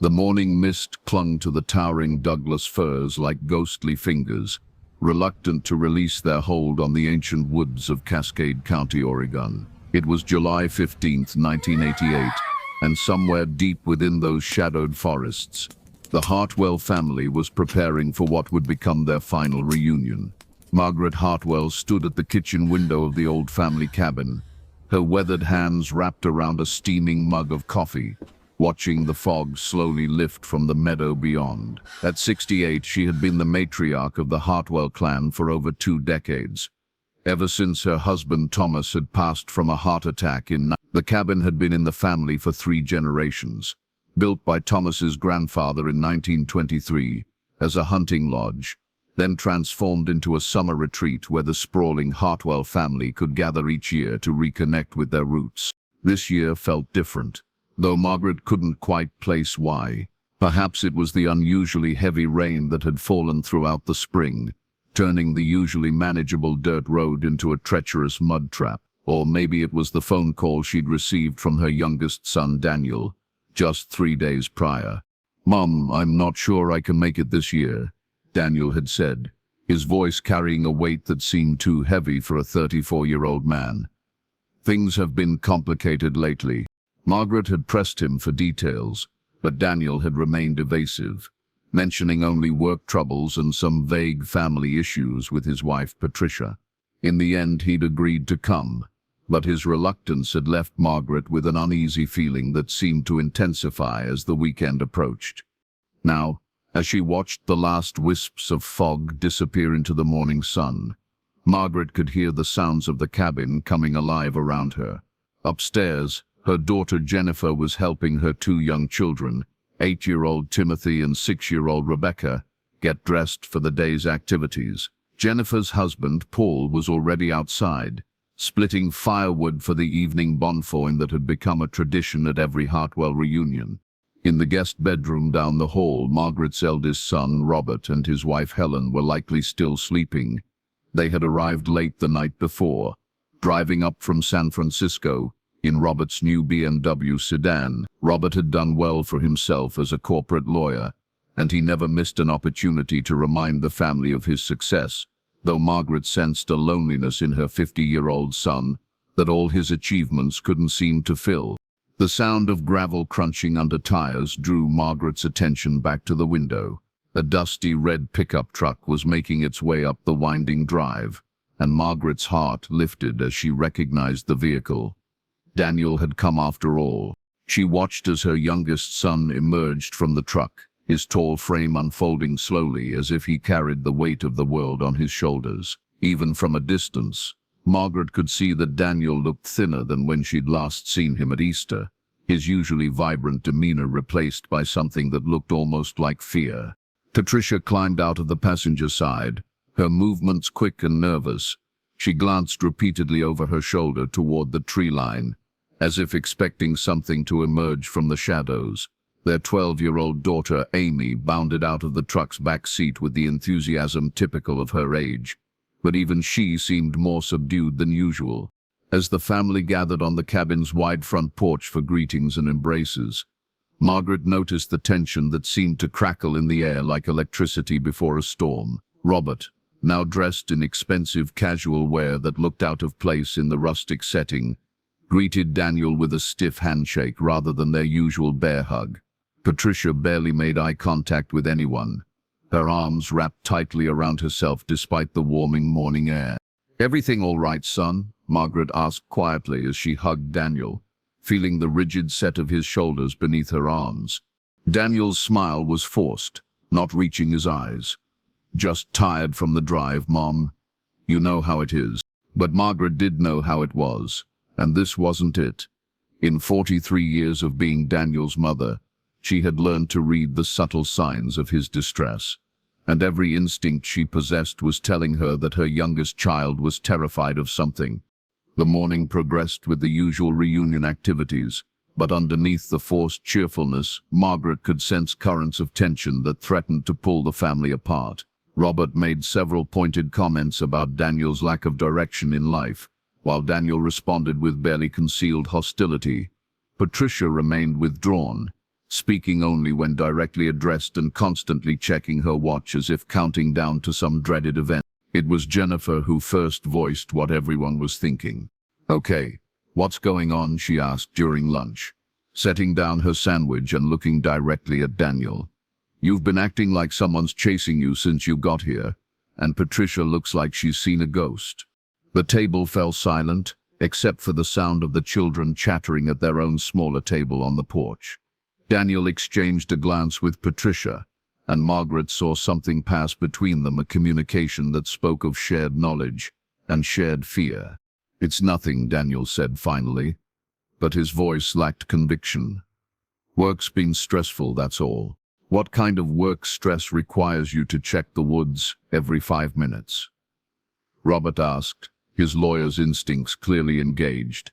The morning mist clung to the towering Douglas firs like ghostly fingers, reluctant to release their hold on the ancient woods of Cascade County, Oregon. It was July 15th, 1988, and somewhere deep within those shadowed forests, the Hartwell family was preparing for what would become their final reunion. Margaret Hartwell stood at the kitchen window of the old family cabin, her weathered hands wrapped around a steaming mug of coffee, watching the fog slowly lift from the meadow beyond. At 68, she had been the matriarch of the Hartwell clan for over 2 decades. Ever since her husband Thomas had passed from a heart attack the cabin had been in the family for 3 generations. Built by Thomas's grandfather in 1923 as a hunting lodge, then transformed into a summer retreat where the sprawling Hartwell family could gather each year to reconnect with their roots. This year felt different, though Margaret couldn't quite place why. Perhaps it was the unusually heavy rain that had fallen throughout the spring, turning the usually manageable dirt road into a treacherous mud trap. Or maybe it was the phone call she'd received from her youngest son, Daniel, just 3 days prior. "Mom, I'm not sure I can make it this year," Daniel had said, his voice carrying a weight that seemed too heavy for a 34-year-old man. "Things have been complicated lately." Margaret had pressed him for details, but Daniel had remained evasive, mentioning only work troubles and some vague family issues with his wife, Patricia. In the end, he'd agreed to come, but his reluctance had left Margaret with an uneasy feeling that seemed to intensify as the weekend approached. Now, as she watched the last wisps of fog disappear into the morning sun, Margaret could hear the sounds of the cabin coming alive around her. Upstairs, her daughter Jennifer was helping her 2 young children, 8-year-old Timothy and 6-year-old Rebecca, get dressed for the day's activities. Jennifer's husband, Paul, was already outside, splitting firewood for the evening bonfire that had become a tradition at every Hartwell reunion. In the guest bedroom down the hall, Margaret's eldest son, Robert, and his wife Helen were likely still sleeping. They had arrived late the night before, driving up from San Francisco in Robert's new BMW sedan. Robert had done well for himself as a corporate lawyer, and he never missed an opportunity to remind the family of his success, though Margaret sensed a loneliness in her 50-year-old son that all his achievements couldn't seem to fill. The sound of gravel crunching under tires drew Margaret's attention back to the window. A dusty red pickup truck was making its way up the winding drive, and Margaret's heart lifted as she recognized the vehicle. Daniel had come after all. She watched as her youngest son emerged from the truck, his tall frame unfolding slowly as if he carried the weight of the world on his shoulders. Even from a distance, Margaret could see that Daniel looked thinner than when she'd last seen him at Easter, his usually vibrant demeanor replaced by something that looked almost like fear. Patricia climbed out of the passenger side, her movements quick and nervous. She glanced repeatedly over her shoulder toward the tree line, as if expecting something to emerge from the shadows. Their 12-year-old daughter, Amy, bounded out of the truck's back seat with the enthusiasm typical of her age, but even she seemed more subdued than usual. As the family gathered on the cabin's wide front porch for greetings and embraces, Margaret noticed the tension that seemed to crackle in the air like electricity before a storm. Robert, now dressed in expensive casual wear that looked out of place in the rustic setting, greeted Daniel with a stiff handshake rather than their usual bear hug. Patricia barely made eye contact with anyone, her arms wrapped tightly around herself despite the warming morning air. "Everything all right, son?" Margaret asked quietly as she hugged Daniel, feeling the rigid set of his shoulders beneath her arms. Daniel's smile was forced, not reaching his eyes. "Just tired from the drive, Mom. You know how it is." But Margaret did know how it was, and this wasn't it. In 43 years of being Daniel's mother, she had learned to read the subtle signs of his distress, and every instinct she possessed was telling her that her youngest child was terrified of something. The morning progressed with the usual reunion activities, but underneath the forced cheerfulness, Margaret could sense currents of tension that threatened to pull the family apart. Robert made several pointed comments about Daniel's lack of direction in life, while Daniel responded with barely concealed hostility. Patricia remained withdrawn, speaking only when directly addressed and constantly checking her watch as if counting down to some dreaded event. It was Jennifer who first voiced what everyone was thinking. "Okay, what's going on?" she asked during lunch, setting down her sandwich and looking directly at Daniel. "You've been acting like someone's chasing you since you got here, and Patricia looks like she's seen a ghost." The table fell silent, except for the sound of the children chattering at their own smaller table on the porch. Daniel exchanged a glance with Patricia, and Margaret saw something pass between them, a communication that spoke of shared knowledge and shared fear. "It's nothing," Daniel said finally, but his voice lacked conviction. "Work's been stressful, that's all." "What kind of work stress requires you to check the woods every 5 minutes?" Robert asked, his lawyer's instincts clearly engaged.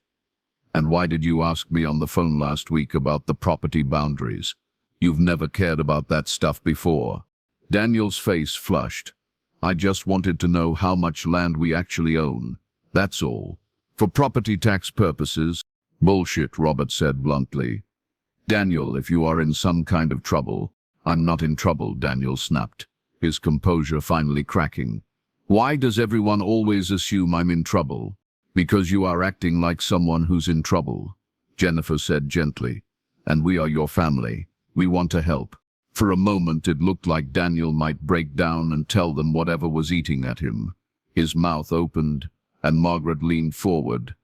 "And why did you ask me on the phone last week about the property boundaries? You've never cared about that stuff before." Daniel's face flushed. "I just wanted to know how much land we actually own. That's all. For property tax purposes." "Bullshit," Robert said bluntly. "Daniel, if you are in some kind of trouble—" "I'm not in trouble," Daniel snapped, his composure finally cracking. "Why does everyone always assume I'm in trouble?" "Because you are acting like someone who's in trouble," Jennifer said gently. "And we are your family. We want to help." For a moment it looked like Daniel might break down and tell them whatever was eating at him. His mouth opened, and Margaret leaned forward,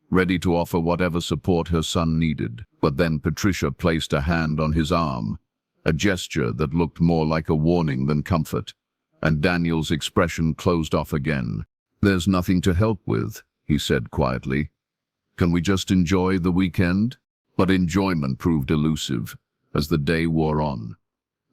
ready to offer whatever support her son needed. But then Patricia placed a hand on his arm, a gesture that looked more like a warning than comfort, and Daniel's expression closed off again. "There's nothing to help with," he said quietly. "Can we just enjoy the weekend?" But enjoyment proved elusive as the day wore on.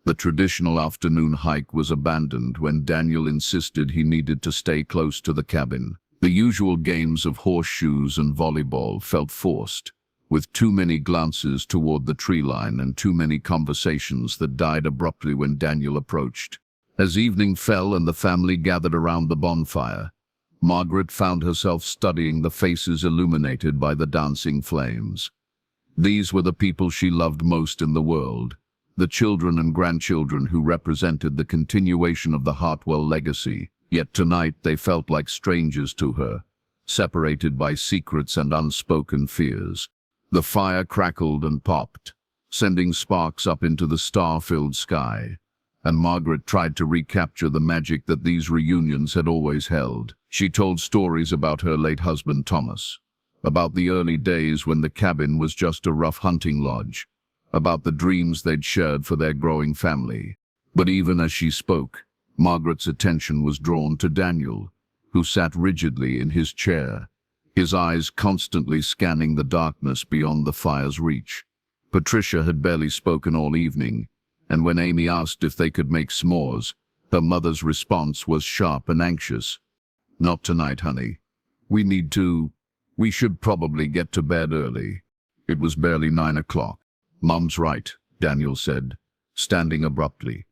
The traditional afternoon hike was abandoned when Daniel insisted he needed to stay close to the cabin. The usual games of horseshoes and volleyball felt forced, with too many glances toward the tree line and too many conversations that died abruptly when Daniel approached. As evening fell and the family gathered around the bonfire, Margaret found herself studying the faces illuminated by the dancing flames. These were the people she loved most in the world, the children and grandchildren who represented the continuation of the Hartwell legacy. Yet tonight they felt like strangers to her, separated by secrets and unspoken fears. The fire crackled and popped, sending sparks up into the star-filled sky, and Margaret tried to recapture the magic that these reunions had always held. She told stories about her late husband Thomas, about the early days when the cabin was just a rough hunting lodge, about the dreams they'd shared for their growing family. But even as she spoke, Margaret's attention was drawn to Daniel, who sat rigidly in his chair, his eyes constantly scanning the darkness beyond the fire's reach. Patricia had barely spoken all evening, and when Amy asked if they could make s'mores, her mother's response was sharp and anxious. "Not tonight, honey. We should probably get to bed early." It was barely 9 o'clock. "Mom's right," Daniel said, standing abruptly.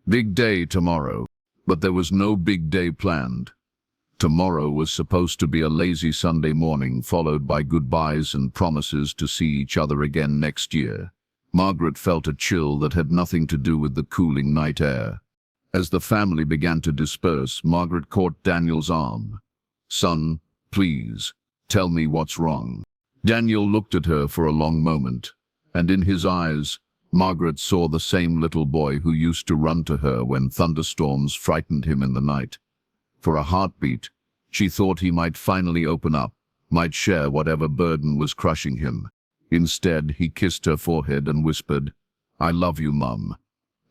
"Big day tomorrow." But there was no big day planned. Tomorrow was supposed to be a lazy Sunday morning, followed by goodbyes and promises to see each other again next year. Margaret felt a chill that had nothing to do with the cooling night air. As the family began to disperse, Margaret caught Daniel's arm. "Son, please, tell me what's wrong." Daniel looked at her for a long moment, and in his eyes, Margaret saw the same little boy who used to run to her when thunderstorms frightened him in the night. For a heartbeat, she thought he might finally open up, might share whatever burden was crushing him. Instead, he kissed her forehead and whispered, "I love you, Mum.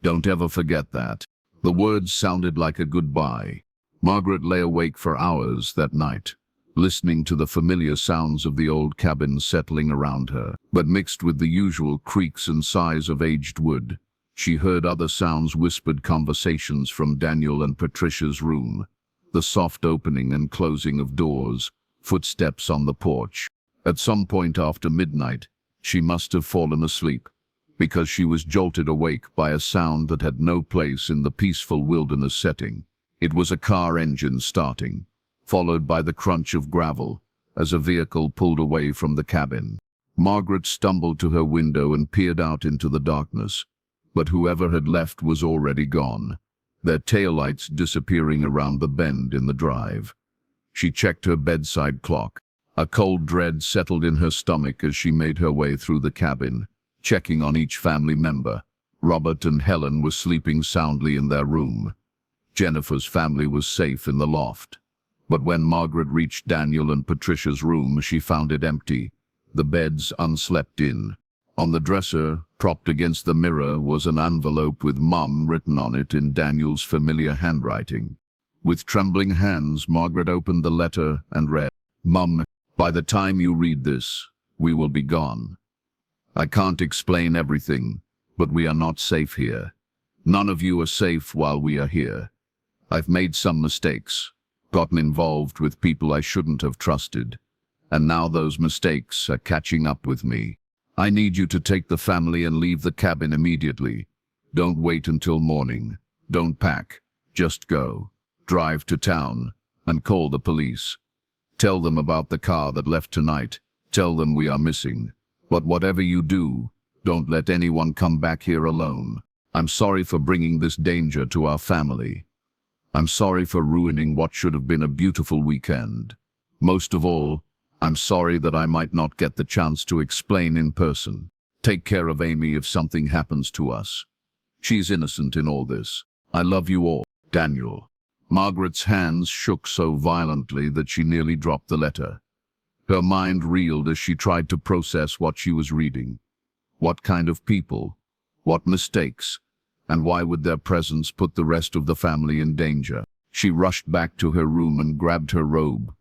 Don't ever forget that." The words sounded like a goodbye. Margaret lay awake for hours that night, listening to the familiar sounds of the old cabin settling around her. But mixed with the usual creaks and sighs of aged wood, she heard other sounds, whispered conversations from Daniel and Patricia's room, the soft opening and closing of doors, footsteps on the porch. At some point after midnight, she must have fallen asleep, because she was jolted awake by a sound that had no place in the peaceful wilderness setting. It was a car engine starting, followed by the crunch of gravel as a vehicle pulled away from the cabin. Margaret stumbled to her window and peered out into the darkness. But whoever had left was already gone, their taillights disappearing around the bend in the drive. She checked her bedside clock. A cold dread settled in her stomach as she made her way through the cabin, checking on each family member. Robert and Helen were sleeping soundly in their room. Jennifer's family was safe in the loft. But when Margaret reached Daniel and Patricia's room, she found it empty, the beds unslept in. On the dresser, propped against the mirror, was an envelope with "Mum" written on it in Daniel's familiar handwriting. With trembling hands, Margaret opened the letter and read, "Mum, by the time you read this, we will be gone. I can't explain everything, but we are not safe here. None of you are safe while we are here. I've made some mistakes, gotten involved with people I shouldn't have trusted, and now those mistakes are catching up with me. I need you to take the family and leave the cabin immediately. Don't wait until morning. Don't pack. Just go. Drive to town and call the police. Tell them about the car that left tonight. Tell them we are missing. But whatever you do, don't let anyone come back here alone. I'm sorry for bringing this danger to our family. I'm sorry for ruining what should have been a beautiful weekend. Most of all, I'm sorry that I might not get the chance to explain in person. Take care of Amy if something happens to us. She's innocent in all this. I love you all. Daniel." Margaret's hands shook so violently that she nearly dropped the letter. Her mind reeled as she tried to process what she was reading. What kind of people? What mistakes? And why would their presence put the rest of the family in danger? She rushed back to her room and grabbed her robe,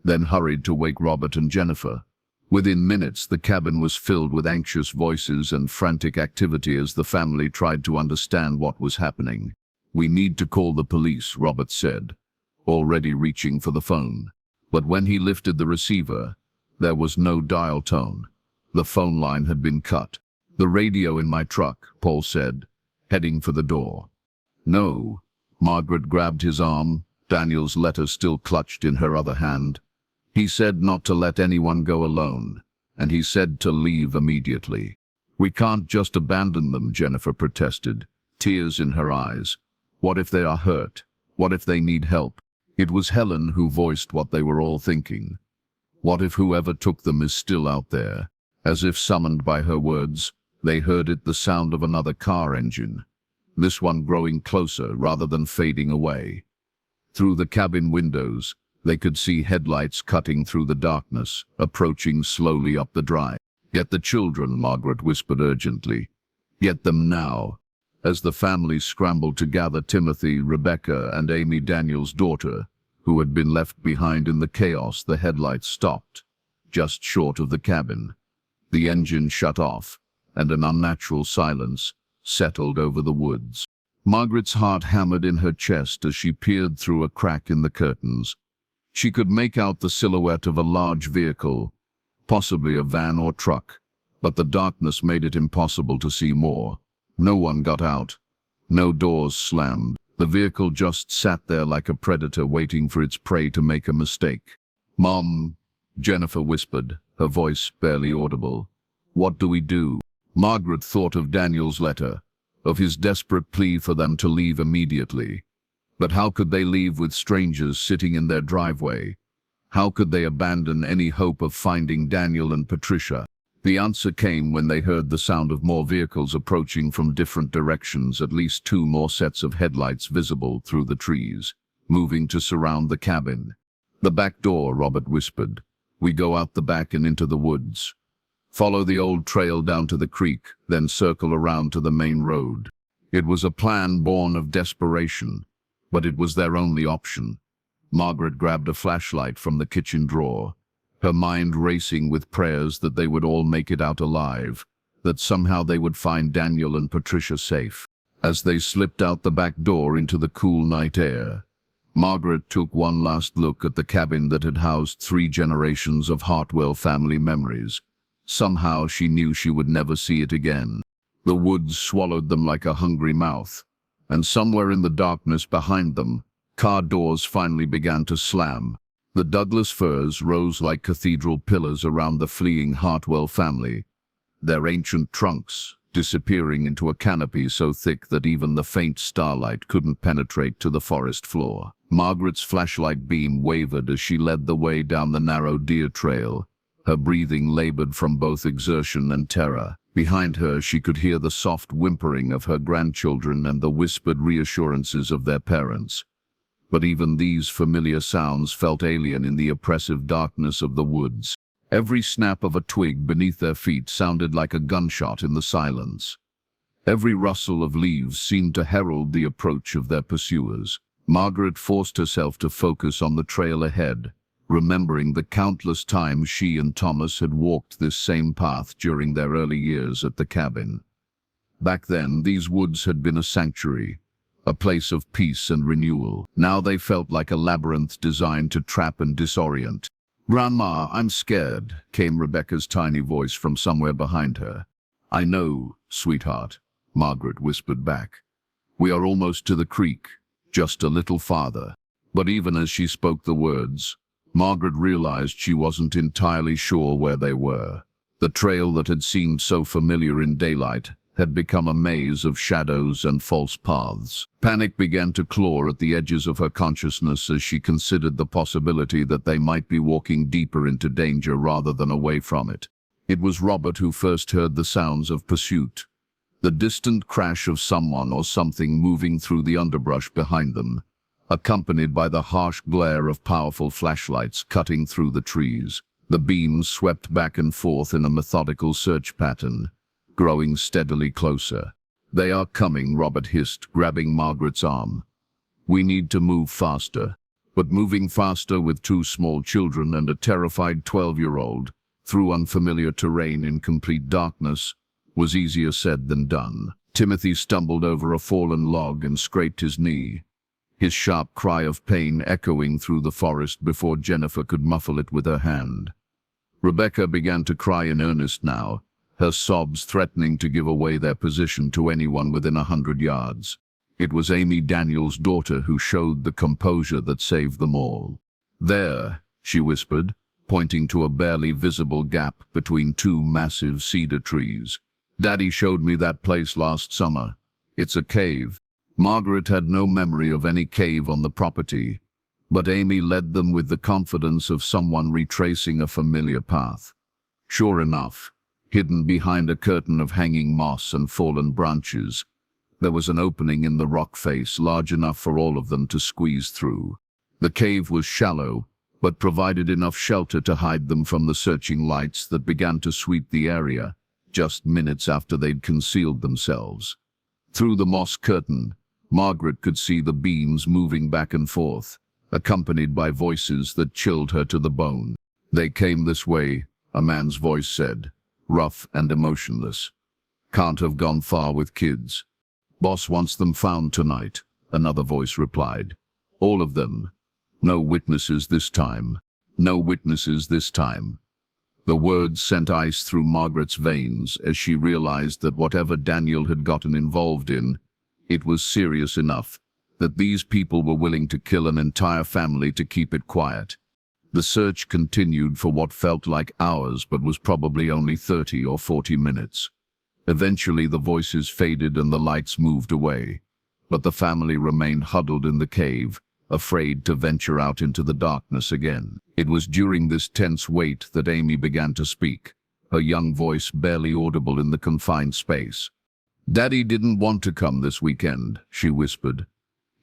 then hurried to wake Robert and Jennifer. Within minutes, the cabin was filled with anxious voices and frantic activity as the family tried to understand what was happening. "We need to call the police," Robert said, already reaching for the phone. But when he lifted the receiver, there was no dial tone. The phone line had been cut. "The radio in my truck," Paul said, heading for the door. "No." Margaret grabbed his arm, Daniel's letter still clutched in her other hand. "He said not to let anyone go alone, and he said to leave immediately." "We can't just abandon them," Jennifer protested, tears in her eyes. "What if they are hurt? What if they need help?" It was Helen who voiced what they were all thinking. What if whoever took them is still out there? As if summoned by her words, they heard the sound of another car engine, this one growing closer rather than fading away. Through the cabin windows, they could see headlights cutting through the darkness, approaching slowly up the drive. "Get the children," Margaret whispered urgently. "Get them now." As the family scrambled to gather Timothy, Rebecca, and Amy, Daniel's daughter, who had been left behind in the chaos, the headlights stopped, just short of the cabin. The engine shut off, and an unnatural silence settled over the woods. Margaret's heart hammered in her chest as she peered through a crack in the curtains. She could make out the silhouette of a large vehicle, possibly a van or truck, but the darkness made it impossible to see more. No one got out. No doors slammed. The vehicle just sat there like a predator waiting for its prey to make a mistake. "Mom," Jennifer whispered, her voice barely audible. "What do we do?" Margaret thought of Daniel's letter, of his desperate plea for them to leave immediately. But how could they leave with strangers sitting in their driveway? How could they abandon any hope of finding Daniel and Patricia? The answer came when they heard the sound of more vehicles approaching from different directions, at least 2 more sets of headlights visible through the trees, moving to surround the cabin. "The back door," Robert whispered. "We go out the back and into the woods. Follow the old trail down to the creek, then circle around to the main road." It was a plan born of desperation, but it was their only option. Margaret grabbed a flashlight from the kitchen drawer, her mind racing with prayers that they would all make it out alive, that somehow they would find Daniel and Patricia safe. As they slipped out the back door into the cool night air, Margaret took one last look at the cabin that had housed 3 generations of Hartwell family memories. Somehow she knew she would never see it again. The woods swallowed them like a hungry mouth, and somewhere in the darkness behind them, car doors finally began to slam. The Douglas firs rose like cathedral pillars around the fleeing Hartwell family, their ancient trunks disappearing into a canopy so thick that even the faint starlight couldn't penetrate to the forest floor. Margaret's flashlight beam wavered as she led the way down the narrow deer trail, her breathing labored from both exertion and terror. Behind her, she could hear the soft whimpering of her grandchildren and the whispered reassurances of their parents. But even these familiar sounds felt alien in the oppressive darkness of the woods. Every snap of a twig beneath their feet sounded like a gunshot in the silence. Every rustle of leaves seemed to herald the approach of their pursuers. Margaret forced herself to focus on the trail ahead, remembering the countless times she and Thomas had walked this same path during their early years at the cabin. Back then, these woods had been a sanctuary, a place of peace and renewal. Now they felt like a labyrinth designed to trap and disorient. "Grandma, I'm scared," came Rebecca's tiny voice from somewhere behind her. "I know, sweetheart," Margaret whispered back. "We are almost to the creek, just a little farther." But even as she spoke the words, Margaret realized she wasn't entirely sure where they were. The trail that had seemed so familiar in daylight had become a maze of shadows and false paths. Panic began to claw at the edges of her consciousness as she considered the possibility that they might be walking deeper into danger rather than away from it. It was Robert who first heard the sounds of pursuit, the distant crash of someone or something moving through the underbrush behind them, accompanied by the harsh glare of powerful flashlights cutting through the trees. The beams swept back and forth in a methodical search pattern, growing steadily closer. "They are coming," Robert hissed, grabbing Margaret's arm. "We need to move faster." But moving faster with two small children and a terrified 12-year-old through unfamiliar terrain in complete darkness was easier said than done. Timothy stumbled over a fallen log and scraped his knee, his sharp cry of pain echoing through the forest before Jennifer could muffle it with her hand. Rebecca began to cry in earnest now, her sobs threatening to give away their position to anyone within 100 yards. It was Amy, Daniel's daughter, who showed the composure that saved them all. "There," she whispered, pointing to a barely visible gap between two massive cedar trees. "Daddy showed me that place last summer. It's a cave." Margaret had no memory of any cave on the property, but Amy led them with the confidence of someone retracing a familiar path. Sure enough, hidden behind a curtain of hanging moss and fallen branches, there was an opening in the rock face large enough for all of them to squeeze through. The cave was shallow, but provided enough shelter to hide them from the searching lights that began to sweep the area just minutes after they'd concealed themselves. Through the moss curtain, Margaret could see the beams moving back and forth, accompanied by voices that chilled her to the bone. "They came this way," a man's voice said, rough and emotionless. "Can't have gone far with kids. Boss wants them found tonight," another voice replied. "All of them. No witnesses this time. No witnesses this time." The words sent ice through Margaret's veins as she realized that whatever Daniel had gotten involved in, it was serious enough that these people were willing to kill an entire family to keep it quiet. The search continued for what felt like hours but was probably only 30 or 40 minutes. Eventually the voices faded and the lights moved away, but the family remained huddled in the cave, afraid to venture out into the darkness again. It was during this tense wait that Amy began to speak, her young voice barely audible in the confined space. "Daddy didn't want to come this weekend," she whispered.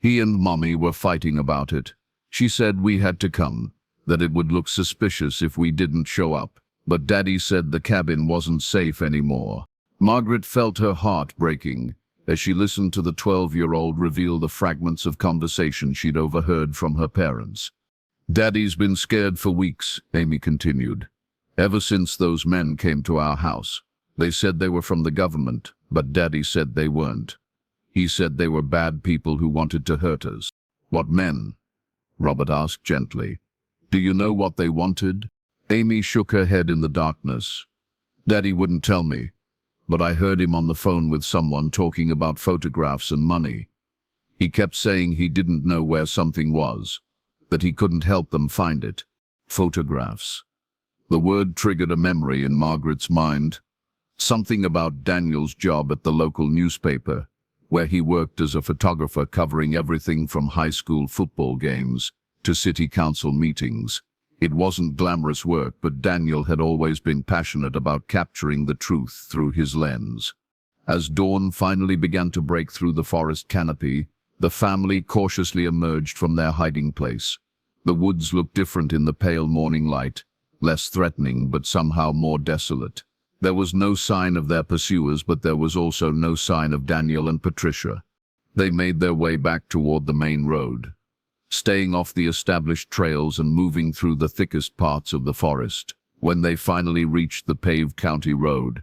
"He and Mommy were fighting about it. She said we had to come, that it would look suspicious if we didn't show up, but Daddy said the cabin wasn't safe anymore." Margaret felt her heart breaking as she listened to the 12-year-old reveal the fragments of conversation she'd overheard from her parents. "Daddy's been scared for weeks," Amy continued. "Ever since those men came to our house. They said they were from the government, but Daddy said they weren't. He said they were bad people who wanted to hurt us." "What men?" Robert asked gently. "Do you know what they wanted?" Amy shook her head in the darkness. "Daddy wouldn't tell me, but I heard him on the phone with someone talking about photographs and money. He kept saying he didn't know where something was, that he couldn't help them find it. Photographs. The word triggered a memory in Margaret's mind. Something about Daniel's job at the local newspaper, where he worked as a photographer covering everything from high school football games to city council meetings. It wasn't glamorous work, but Daniel had always been passionate about capturing the truth through his lens. As dawn finally began to break through the forest canopy, the family cautiously emerged from their hiding place. The woods looked different in the pale morning light, less threatening but somehow more desolate. There was no sign of their pursuers, but there was also no sign of Daniel and Patricia. They made their way back toward the main road, staying off the established trails and moving through the thickest parts of the forest. When they finally reached the paved county road,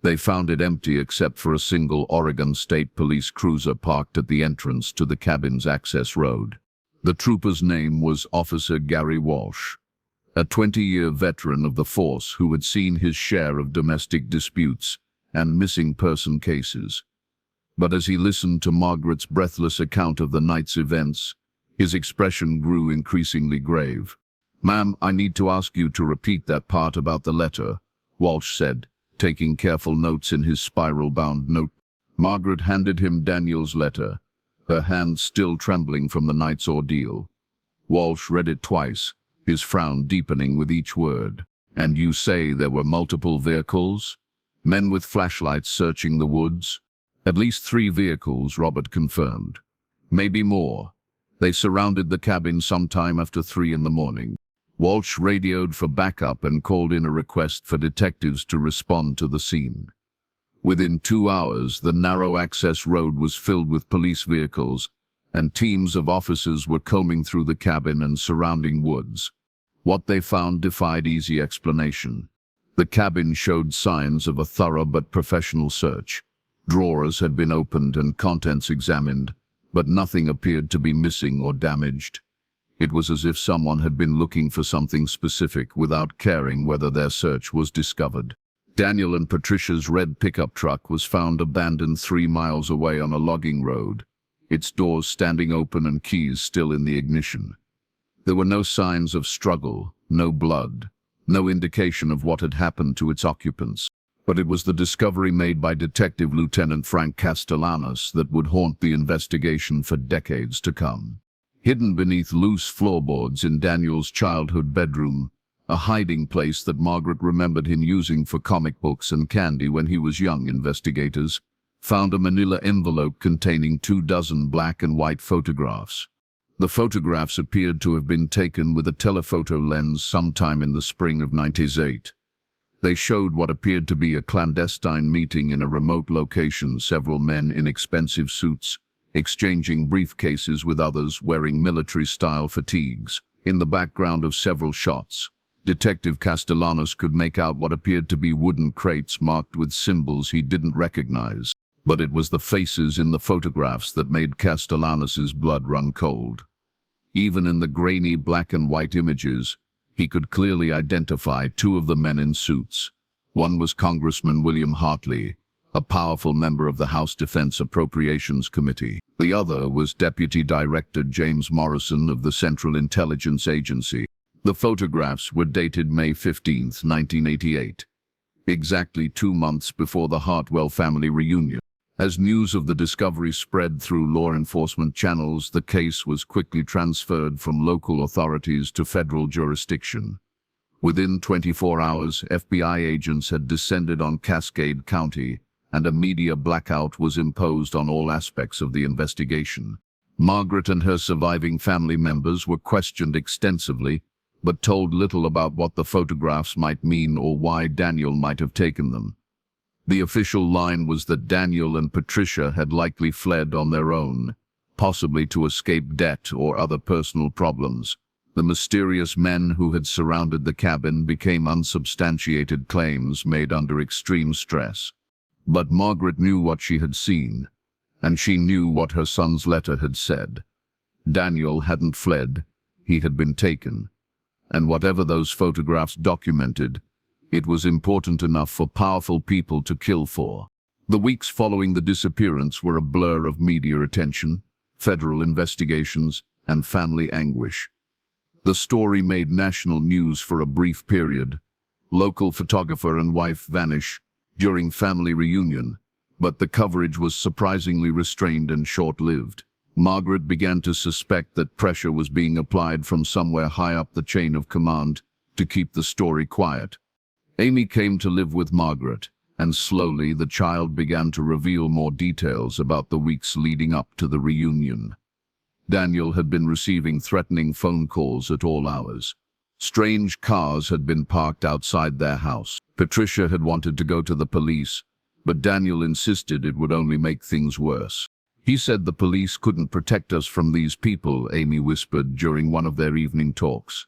they found it empty except for a single Oregon State Police cruiser parked at the entrance to the cabin's access road. The trooper's name was Officer Gary Walsh, a 20-year veteran of the force who had seen his share of domestic disputes and missing person cases. But as he listened to Margaret's breathless account of the night's events, his expression grew increasingly grave. "Ma'am, I need to ask you to repeat that part about the letter," Walsh said, taking careful notes in his spiral-bound note. Margaret handed him Daniel's letter, her hand still trembling from the night's ordeal. Walsh read it twice, his frown deepening with each word. "And you say there were multiple vehicles? Men with flashlights searching the woods?" "At least 3 vehicles," Robert confirmed. "Maybe more. They surrounded the cabin sometime after 3 in the morning. Walsh radioed for backup and called in a request for detectives to respond to the scene. Within 2 hours, the narrow access road was filled with police vehicles, and teams of officers were combing through the cabin and surrounding woods. What they found defied easy explanation. The cabin showed signs of a thorough but professional search. Drawers had been opened and contents examined, but nothing appeared to be missing or damaged. It was as if someone had been looking for something specific without caring whether their search was discovered. Daniel and Patricia's red pickup truck was found abandoned 3 miles away on a logging road, its doors standing open and keys still in the ignition. There were no signs of struggle, no blood, no indication of what had happened to its occupants. But it was the discovery made by Detective Lieutenant Frank Castellanos that would haunt the investigation for decades to come. Hidden beneath loose floorboards in Daniel's childhood bedroom, a hiding place that Margaret remembered him using for comic books and candy when he was young, investigators found a manila envelope containing 24 black and white photographs. The photographs appeared to have been taken with a telephoto lens sometime in the spring of 1998. They showed what appeared to be a clandestine meeting in a remote location, several men in expensive suits, exchanging briefcases with others wearing military-style fatigues. In the background of several shots, Detective Castellanos could make out what appeared to be wooden crates marked with symbols he didn't recognize. But it was the faces in the photographs that made Castellanos's blood run cold. Even in the grainy black and white images, he could clearly identify 2 of the men in suits. One was Congressman William Hartley, a powerful member of the House Defense Appropriations Committee. The other was Deputy Director James Morrison of the Central Intelligence Agency. The photographs were dated May 15, 1988, exactly 2 months before the Hartwell family reunion. As news of the discovery spread through law enforcement channels, the case was quickly transferred from local authorities to federal jurisdiction. Within 24 hours, FBI agents had descended on Cascade County, and a media blackout was imposed on all aspects of the investigation. Margaret and her surviving family members were questioned extensively, but told little about what the photographs might mean or why Daniel might have taken them. The official line was that Daniel and Patricia had likely fled on their own, possibly to escape debt or other personal problems. The mysterious men who had surrounded the cabin became unsubstantiated claims made under extreme stress. But Margaret knew what she had seen, and she knew what her son's letter had said. Daniel hadn't fled, he had been taken. And whatever those photographs documented, it was important enough for powerful people to kill for. The weeks following the disappearance were a blur of media attention, federal investigations, and family anguish. The story made national news for a brief period. Local photographer and wife vanish during family reunion, but the coverage was surprisingly restrained and short-lived. Margaret began to suspect that pressure was being applied from somewhere high up the chain of command to keep the story quiet. Amy came to live with Margaret, and slowly the child began to reveal more details about the weeks leading up to the reunion. Daniel had been receiving threatening phone calls at all hours. Strange cars had been parked outside their house. Patricia had wanted to go to the police, but Daniel insisted it would only make things worse. He said the police couldn't protect us from these people, Amy whispered during one of their evening talks.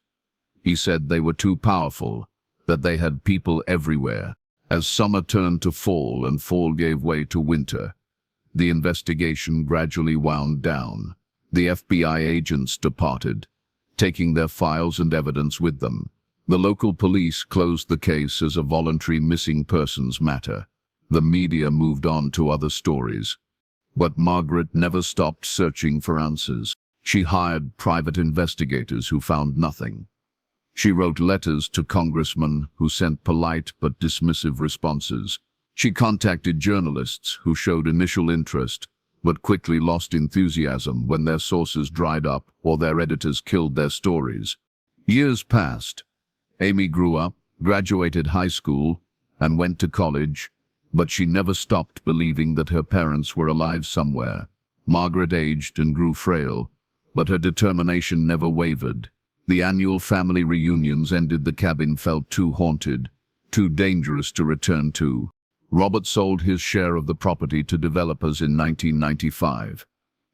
He said they were too powerful, that they had people everywhere. As summer turned to fall and fall gave way to winter, the investigation gradually wound down. The FBI agents departed, taking their files and evidence with them. The local police closed the case as a voluntary missing persons matter. The media moved on to other stories. But Margaret never stopped searching for answers. She hired private investigators who found nothing. She wrote letters to congressmen who sent polite but dismissive responses. She contacted journalists who showed initial interest, but quickly lost enthusiasm when their sources dried up or their editors killed their stories. Years passed. Amy grew up, graduated high school, and went to college, but she never stopped believing that her parents were alive somewhere. Margaret aged and grew frail, but her determination never wavered. The annual family reunions ended. The cabin felt too haunted, too dangerous to return to. Robert sold his share of the property to developers in 1995.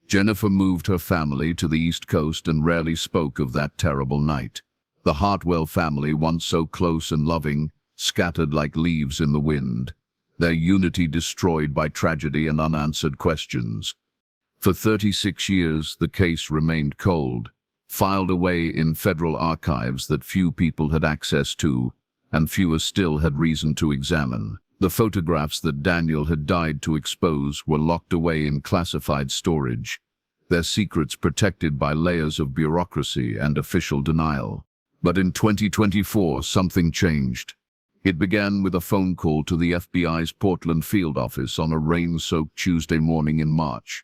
Jennifer moved her family to the East Coast and rarely spoke of that terrible night. The Hartwell family, once so close and loving, scattered like leaves in the wind, their unity destroyed by tragedy and unanswered questions. For 36 years, the case remained cold, filed away in federal archives that few people had access to, and fewer still had reason to examine. The photographs that Daniel had died to expose were locked away in classified storage, their secrets protected by layers of bureaucracy and official denial. But in 2024, something changed. It began with a phone call to the FBI's Portland field office on a rain-soaked Tuesday morning in March.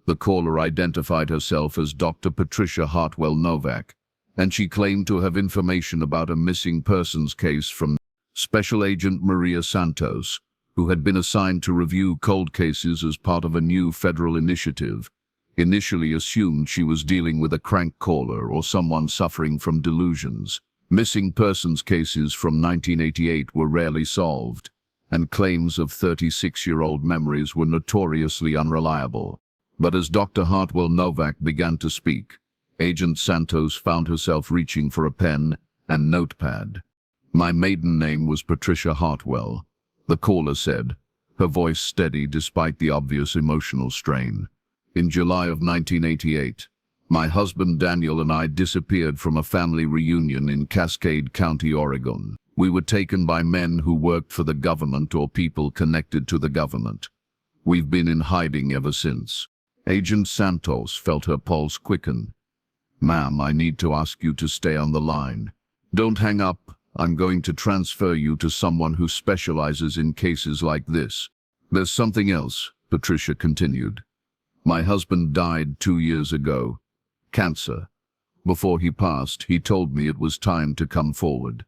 The caller identified herself as Dr. Patricia Hartwell Novak, and she claimed to have information about a missing persons case from Special Agent Maria Santos, who had been assigned to review cold cases as part of a new federal initiative. Initially assumed she was dealing with a crank caller or someone suffering from delusions. Missing persons cases from 1988 were rarely solved, and claims of 36-year-old memories were notoriously unreliable. But as Dr. Hartwell Novak began to speak, Agent Santos found herself reaching for a pen and notepad. "My maiden name was Patricia Hartwell," the caller said, her voice steady despite the obvious emotional strain. "In July of 1988, my husband Daniel and I disappeared from a family reunion in Cascade County, Oregon. We were taken by men who worked for the government or people connected to the government. We've been in hiding ever since." Agent Santos felt her pulse quicken. "Ma'am, I need to ask you to stay on the line. Don't hang up. I'm going to transfer you to someone who specializes in cases like this." "There's something else," Patricia continued. "My husband died 2 years ago. Cancer. Before he passed, he told me it was time to come forward.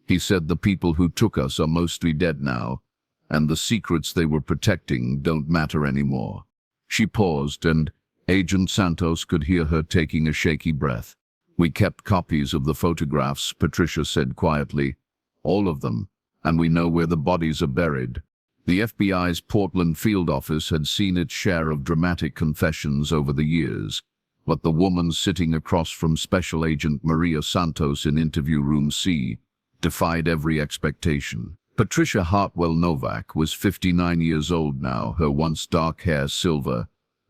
He said the people who took us are mostly dead now, and the secrets they were protecting don't matter anymore." She paused, and Agent Santos could hear her taking a shaky breath. "We kept copies of the photographs," Patricia said quietly. "All of them, and we know where the bodies are buried." The FBI's Portland field office had seen its share of dramatic confessions over the years, but the woman sitting across from Special Agent Maria Santos in Interview Room C defied every expectation. Patricia Hartwell Novak was 59 years old now, her once dark hair silver,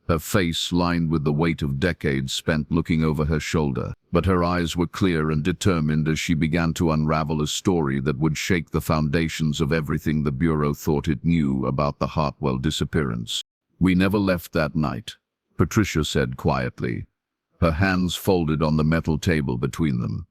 her face lined with the weight of decades spent looking over her shoulder. But her eyes were clear and determined as she began to unravel a story that would shake the foundations of everything the Bureau thought it knew about the Hartwell disappearance. "We never left that night," Patricia said quietly, her hands folded on the metal table between them.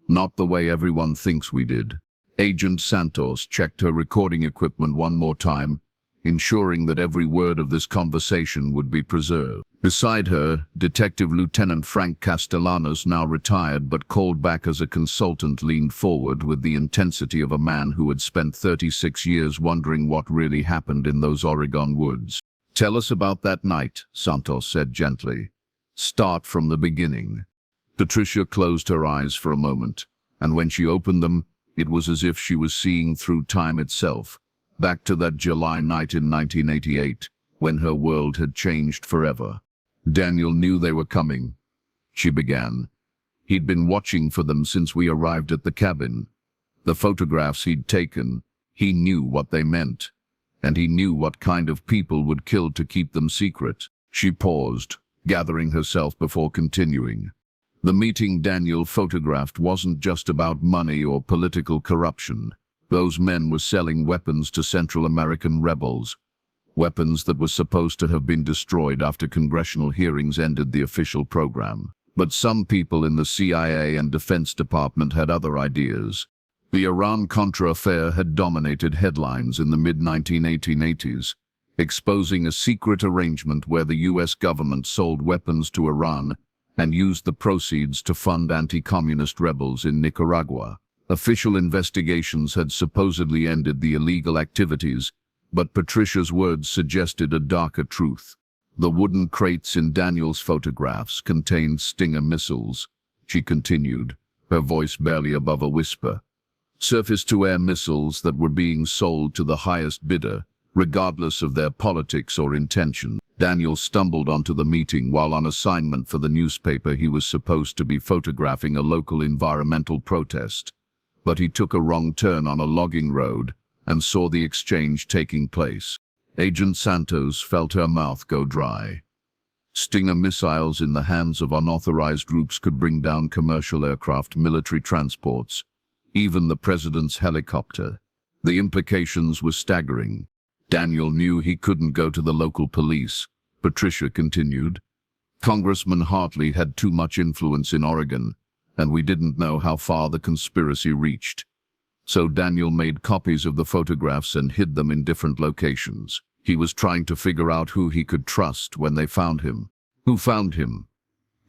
Not the way everyone thinks we did. Agent Santos checked her recording equipment one more time, ensuring that every word of this conversation would be preserved. Beside her, Detective Lieutenant Frank Castellanos, now retired but called back as a consultant, leaned forward with the intensity of a man who had spent 36 years wondering what really happened in those Oregon woods. "Tell us about that night," Santos said gently. "Start from the beginning." Patricia closed her eyes for a moment, and when she opened them, it was as if she was seeing through time itself, back to that July night in 1988, when her world had changed forever. "Daniel knew they were coming," she began. "He'd been watching for them since we arrived at the cabin. The photographs he'd taken, he knew what they meant, and he knew what kind of people would kill to keep them secret." She paused, gathering herself before continuing. "The meeting Daniel photographed wasn't just about money or political corruption. Those men were selling weapons to Central American rebels, weapons that were supposed to have been destroyed after congressional hearings ended the official program. But some people in the CIA and Defense Department had other ideas. The Iran-Contra affair had dominated headlines in the mid-1980s, exposing a secret arrangement where the US government sold weapons to Iran and used the proceeds to fund anti-communist rebels in Nicaragua. Official investigations had supposedly ended the illegal activities, but Patricia's words suggested a darker truth. The wooden crates in Daniel's photographs contained Stinger missiles, she continued, her voice barely above a whisper. Surface-to-air missiles that were being sold to the highest bidder, regardless of their politics or intention. Daniel stumbled onto the meeting while on assignment for the newspaper he was supposed to be photographing a local environmental protest. But he took a wrong turn on a logging road and saw the exchange taking place. Agent Santos felt her mouth go dry. Stinger missiles in the hands of unauthorized groups could bring down commercial aircraft, military transports, even the president's helicopter. The implications were staggering. Daniel knew he couldn't go to the local police, Patricia continued. Congressman Hartley had too much influence in Oregon, and we didn't know how far the conspiracy reached. So Daniel made copies of the photographs and hid them in different locations. He was trying to figure out who he could trust when they found him. "Who found him?"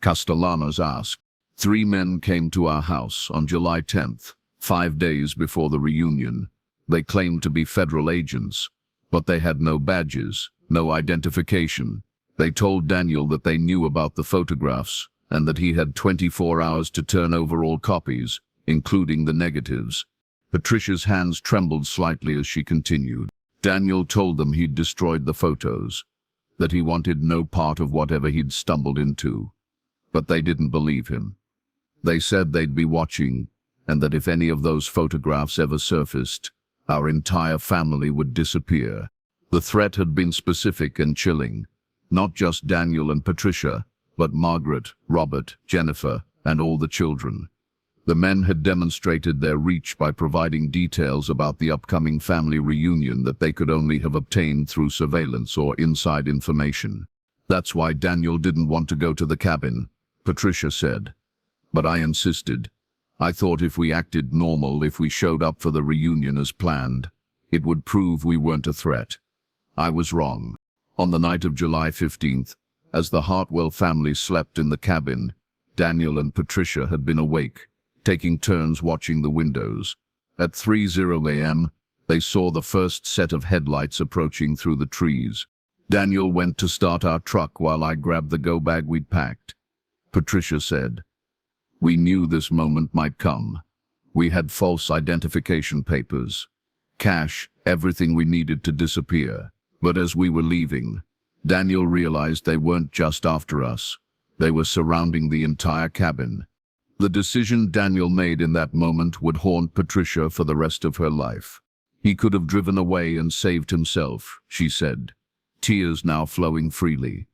Castellanos asked. "3 men came to our house on July 10th, 5 days before the reunion. They claimed to be federal agents, but they had no badges, no identification. They told Daniel that they knew about the photographs and that he had 24 hours to turn over all copies, including the negatives." Patricia's hands trembled slightly as she continued. "Daniel told them he'd destroyed the photos, that he wanted no part of whatever he'd stumbled into. But they didn't believe him. They said they'd be watching, and that if any of those photographs ever surfaced, our entire family would disappear." The threat had been specific and chilling. Not just Daniel and Patricia, but Margaret, Robert, Jennifer, and all the children. The men had demonstrated their reach by providing details about the upcoming family reunion that they could only have obtained through surveillance or inside information. "That's why Daniel didn't want to go to the cabin," Patricia said. "But I insisted. I thought if we acted normal, if we showed up for the reunion as planned, it would prove we weren't a threat. I was wrong." On the night of July 15th, as the Hartwell family slept in the cabin, Daniel and Patricia had been awake, taking turns watching the windows. At 3:00 a.m., they saw the first set of headlights approaching through the trees. "Daniel went to start our truck while I grabbed the go bag we'd packed," Patricia said. "We knew this moment might come. We had false identification papers, cash, everything we needed to disappear. But as we were leaving, Daniel realized they weren't just after us. They were surrounding the entire cabin." The decision Daniel made in that moment would haunt Patricia for the rest of her life. "He could have driven away and saved himself," she said, tears now flowing freely.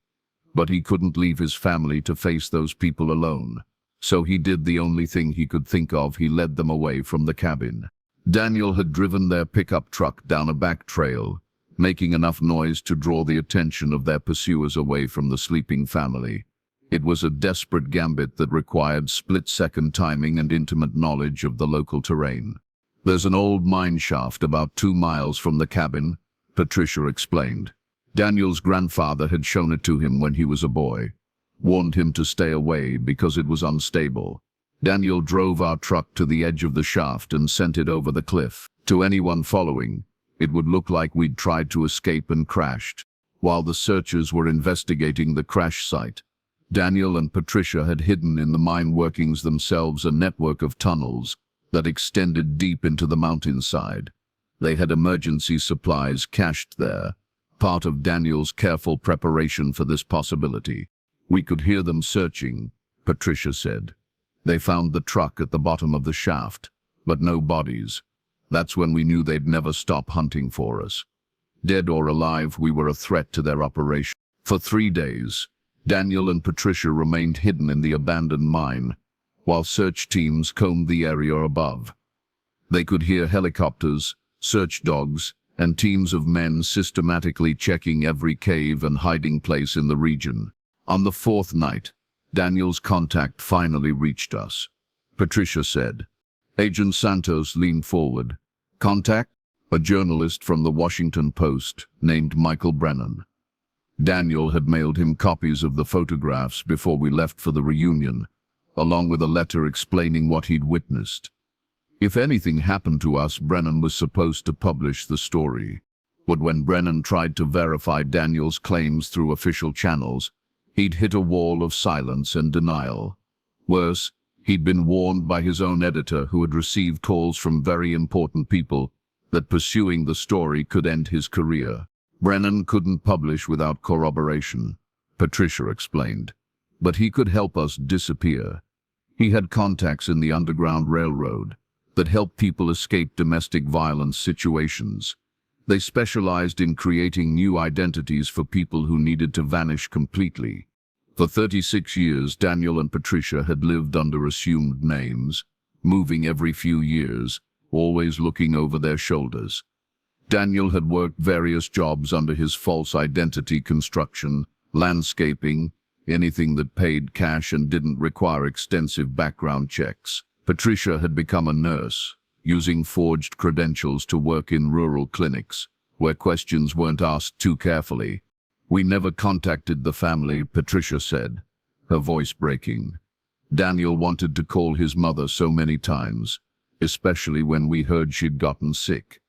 "But he couldn't leave his family to face those people alone. So he did the only thing he could think of. He led them away from the cabin." Daniel had driven their pickup truck down a back trail, making enough noise to draw the attention of their pursuers away from the sleeping family. It was a desperate gambit that required split-second timing and intimate knowledge of the local terrain. "There's an old mine shaft about 2 miles from the cabin," Patricia explained. Daniel's grandfather had shown it to him when he was a boy, warned him to stay away because it was unstable. Daniel drove our truck to the edge of the shaft and sent it over the cliff. To anyone following, it would look like we'd tried to escape and crashed. While the searchers were investigating the crash site, Daniel and Patricia had hidden in the mine workings themselves a network of tunnels that extended deep into the mountainside. They had emergency supplies cached there, part of Daniel's careful preparation for this possibility. "We could hear them searching," Patricia said. "They found the truck at the bottom of the shaft, but no bodies. That's when we knew they'd never stop hunting for us. Dead or alive, we were a threat to their operation." For 3 days, Daniel and Patricia remained hidden in the abandoned mine, while search teams combed the area above. They could hear helicopters, search dogs, and teams of men systematically checking every cave and hiding place in the region. On the 4th night, Daniel's contact finally reached us. Patricia said. Agent Santos leaned forward. "Contact?" "A journalist from the Washington Post named Michael Brennan. Daniel had mailed him copies of the photographs before we left for the reunion, along with a letter explaining what he'd witnessed. If anything happened to us, Brennan was supposed to publish the story. But when Brennan tried to verify Daniel's claims through official channels, he'd hit a wall of silence and denial. Worse, he'd been warned by his own editor, who had received calls from very important people, that pursuing the story could end his career. Brennan couldn't publish without corroboration, Patricia explained. But he could help us disappear. He had contacts in the Underground Railroad that helped people escape domestic violence situations. They specialized in creating new identities for people who needed to vanish completely. For 36 years, Daniel and Patricia had lived under assumed names, moving every few years, always looking over their shoulders. Daniel had worked various jobs under his false identity: construction, landscaping, anything that paid cash and didn't require extensive background checks. Patricia had become a nurse, using forged credentials to work in rural clinics, where questions weren't asked too carefully. "We never contacted the family," Patricia said, her voice breaking. "Daniel wanted to call his mother so many times, especially when we heard she'd gotten sick.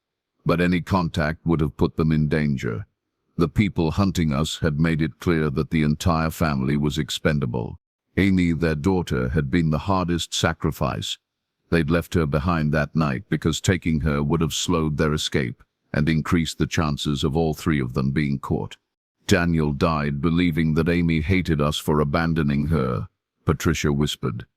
But any contact would have put them in danger. The people hunting us had made it clear that the entire family was expendable. Amy, their daughter, had been the hardest sacrifice. They'd left her behind that night because taking her would have slowed their escape and increased the chances of all 3 of them being caught. Daniel died believing that Amy hated us for abandoning her," Patricia whispered.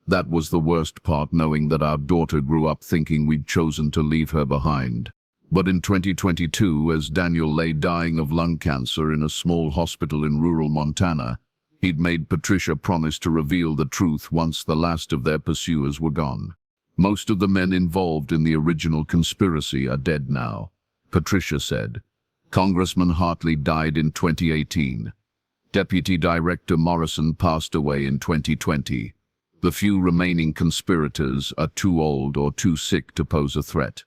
"That was the worst part, knowing that our daughter grew up thinking we'd chosen to leave her behind." But in 2022, as Daniel lay dying of lung cancer in a small hospital in rural Montana, he'd made Patricia promise to reveal the truth once the last of their pursuers were gone. "Most of the men involved in the original conspiracy are dead now," Patricia said. "Congressman Hartley died in 2018. Deputy Director Morrison passed away in 2020. The few remaining conspirators are too old or too sick to pose a threat."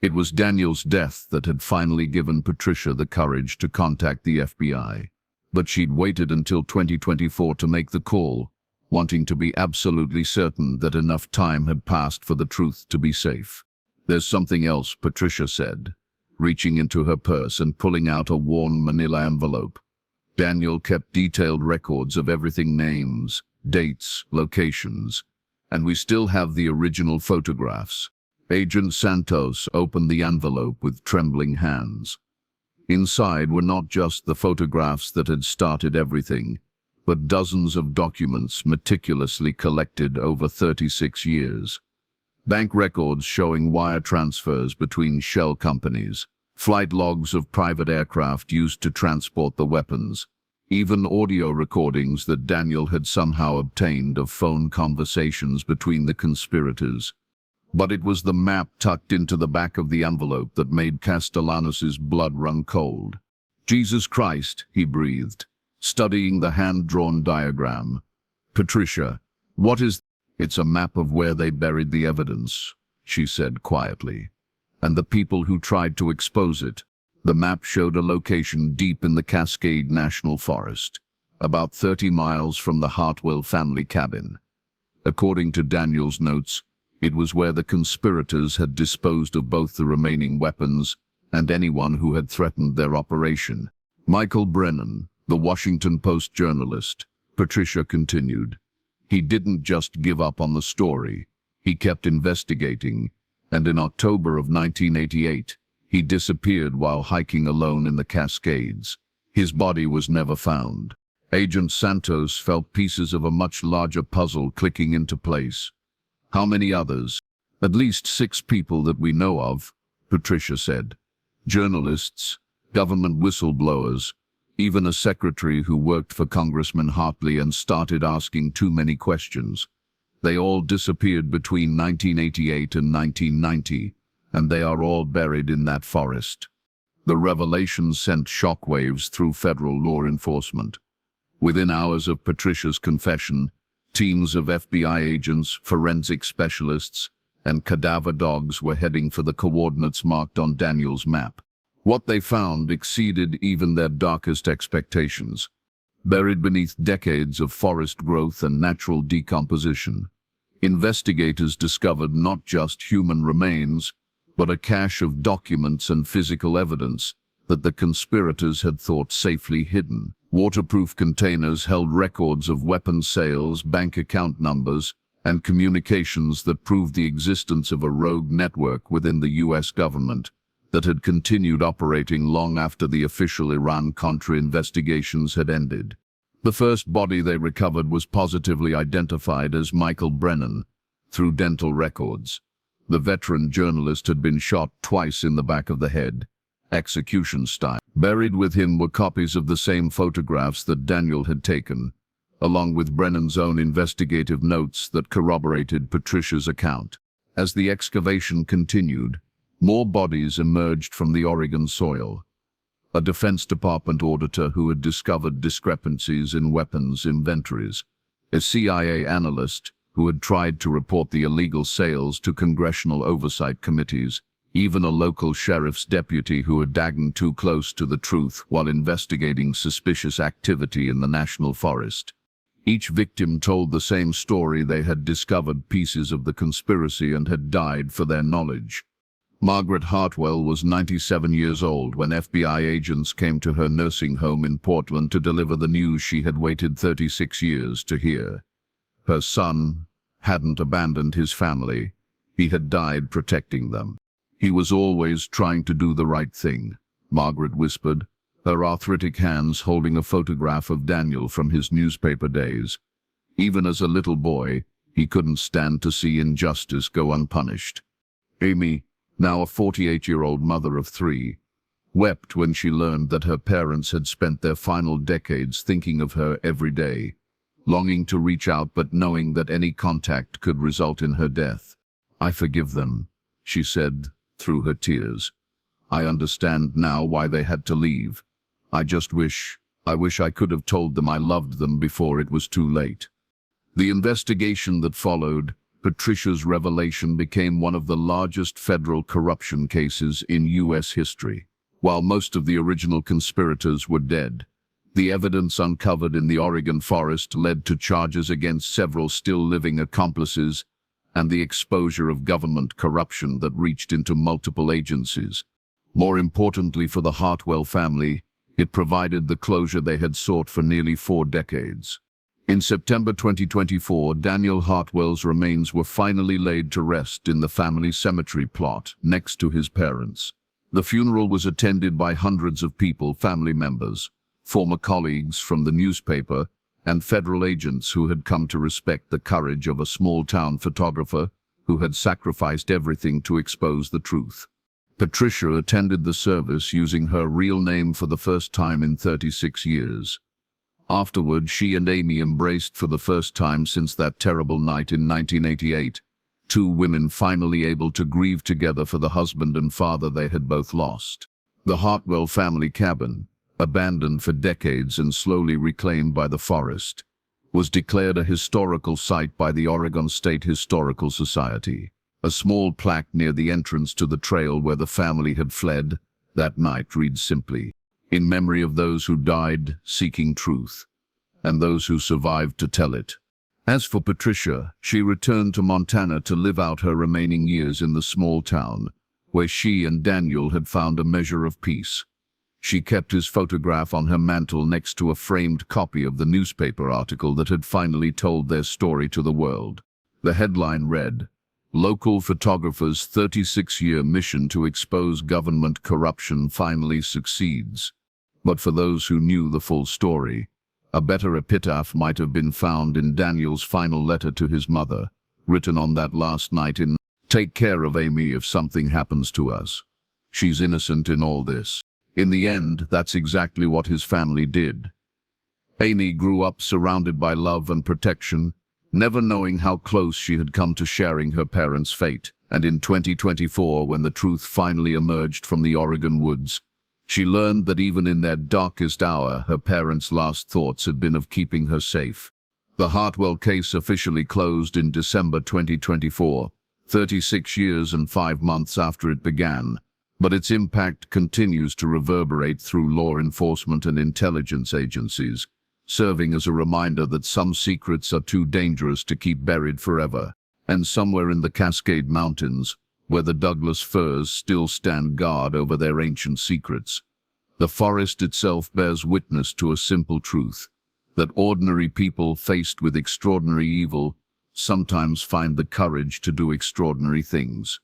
It was Daniel's death that had finally given Patricia the courage to contact the FBI. But she'd waited until 2024 to make the call, wanting to be absolutely certain that enough time had passed for the truth to be safe. "There's something else," Patricia said, reaching into her purse and pulling out a worn manila envelope. Daniel kept detailed records of everything: names, dates, locations, and we still have the original photographs. Agent Santos opened the envelope with trembling hands. Inside were not just the photographs that had started everything, but dozens of documents meticulously collected over 36 years. Bank records showing wire transfers between shell companies, flight logs of private aircraft used to transport the weapons, even audio recordings that Daniel had somehow obtained of phone conversations between the conspirators. But it was the map tucked into the back of the envelope that made Castellanos's blood run cold. "Jesus Christ," he breathed. studying the hand-drawn diagram. "Patricia, what is—" "It's a map of where they buried the evidence," she said quietly, "and the people who tried to expose it." The map showed a location deep in the Cascade National Forest, about 30 miles from the Hartwell family cabin. According to Daniel's notes, it was where the conspirators had disposed of both the remaining weapons and anyone who had threatened their operation. Michael Brennan, the Washington Post journalist, Patricia continued. He didn't just give up on the story. He kept investigating, and in October of 1988, he disappeared while hiking alone in the Cascades. His body was never found. Agent Santos felt pieces of a much larger puzzle clicking into place. "How many others?" "At least 6 people that we know of," Patricia said. "Journalists, government whistleblowers, even a secretary who worked for Congressman Hartley and started asking too many questions. They all disappeared between 1988 and 1990, and they are all buried in that forest." The revelation sent shockwaves through federal law enforcement. Within hours of Patricia's confession, teams of FBI agents, forensic specialists, and cadaver dogs were heading for the coordinates marked on Daniel's map. What they found exceeded even their darkest expectations. Buried beneath decades of forest growth and natural decomposition, investigators discovered not just human remains, but a cache of documents and physical evidence that the conspirators had thought safely hidden. Waterproof containers held records of weapon sales, bank account numbers, and communications that proved the existence of a rogue network within the U.S. government that had continued operating long after the official Iran-Contra investigations had ended. The first body they recovered was positively identified as Michael Brennan through dental records. The veteran journalist had been shot twice in the back of the head, execution style. Buried with him were copies of the same photographs that Daniel had taken, along with Brennan's own investigative notes that corroborated Patricia's account. As the excavation continued, more bodies emerged from the Oregon soil. A Defense Department auditor who had discovered discrepancies in weapons inventories, a CIA analyst who had tried to report the illegal sales to congressional oversight committees, even a local sheriff's deputy who had dagged too close to the truth while investigating suspicious activity in the national forest. Each victim told the same story: they had discovered pieces of the conspiracy and had died for their knowledge. Margaret Hartwell was 97 years old when FBI agents came to her nursing home in Portland to deliver the news she had waited 36 years to hear. Her son hadn't abandoned his family. He had died protecting them. "He was always trying to do the right thing," Margaret whispered, her arthritic hands holding a photograph of Daniel from his newspaper days. Even as a little boy, he couldn't stand to see injustice go unpunished. Amy, now a 48-year-old mother of 3, wept when she learned that her parents had spent their final decades thinking of her every day, longing to reach out but knowing that any contact could result in her death. "I forgive them," she said through her tears. "I understand now why they had to leave. I wish I could have told them I loved them before it was too late." The investigation that followed, Patricia's revelation, became one of the largest federal corruption cases in U.S. history. While most of the original conspirators were dead, the evidence uncovered in the Oregon forest led to charges against several still living accomplices and the exposure of government corruption that reached into multiple agencies. More importantly for the Hartwell family, it provided the closure they had sought for nearly 4 decades. In September 2024, Daniel Hartwell's remains were finally laid to rest in the family cemetery plot next to his parents. The funeral was attended by hundreds of people, family members, former colleagues from the newspaper, and federal agents who had come to respect the courage of a small-town photographer who had sacrificed everything to expose the truth. Patricia attended the service using her real name for the first time in 36 years. Afterward, she and Amy embraced for the first time since that terrible night in 1988, 2 women finally able to grieve together for the husband and father they had both lost. The Hartwell family cabin, abandoned for decades and slowly reclaimed by the forest, was declared a historical site by the Oregon State Historical Society. A small plaque near the entrance to the trail where the family had fled that night reads simply, "In memory of those who died seeking truth, and those who survived to tell it." As for Patricia, she returned to Montana to live out her remaining years in the small town, where she and Daniel had found a measure of peace. She kept his photograph on her mantle next to a framed copy of the newspaper article that had finally told their story to the world. The headline read, "Local photographer's 36-year mission to expose government corruption finally succeeds." But for those who knew the full story, a better epitaph might have been found in Daniel's final letter to his mother, written on that last night in, "Take care of Amy if something happens to us. She's innocent in all this." In the end, that's exactly what his family did. Amy grew up surrounded by love and protection, never knowing how close she had come to sharing her parents' fate. And in 2024, when the truth finally emerged from the Oregon woods, she learned that even in their darkest hour, her parents' last thoughts had been of keeping her safe. The Hartwell case officially closed in December 2024, 36 years and 5 months after it began, but its impact continues to reverberate through law enforcement and intelligence agencies, serving as a reminder that some secrets are too dangerous to keep buried forever. And somewhere in the Cascade Mountains, where the Douglas firs still stand guard over their ancient secrets, the forest itself bears witness to a simple truth, that ordinary people faced with extraordinary evil sometimes find the courage to do extraordinary things,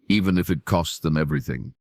even if it costs them everything.